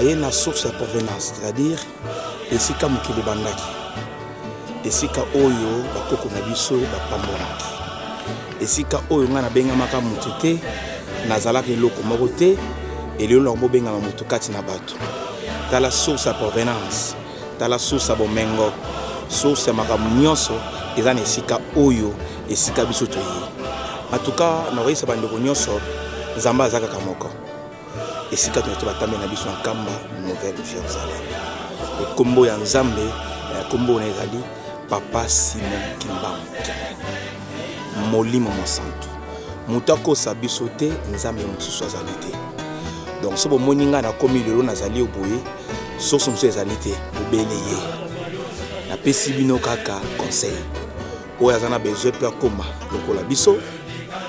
aye na source ya provenance, c'est-à-dire esika mokili bandaki, esika oyo bakoko na biso bapambolaki, esika oyo nga nabengamaka mutu te, nazalaki eloko moko te, elelo yango bengama mutu kati na bato. Tala source ya provenance, tala source ya bomengo, source ya makambo nyonso eza na esika oyo, esika biso toye. En tout cas, nakoyisa bandeko nyonso Nzambe aza kaka moko. Esika toyeto batambe na biso na Kamba Nouvelle Jérusalem. Kombo ya Nzambe, kombo na ezali Papa Simon Kimbangu. Molimo Monsanto. Mutu akosa biso te, Nzambe mosusu azali te. Donc so bomoni nga na komi lelo nazali oboye, source mosusu ezali te, obele ye. Napesi bino kaka conseil. Oyo aza na besoin pe akoma lokola biso,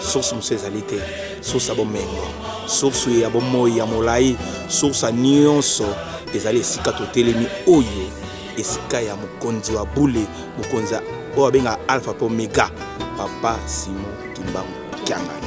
source mosusu ezali te, source ya bomengo, source ya bomoi ya molai, source ya nyonso ezali esika totelemi oyo, esika ya mokonzi wa bule, mokonzi oyo abenga Alpha pe Omega, Papa Simon Kimbangu Kyanga.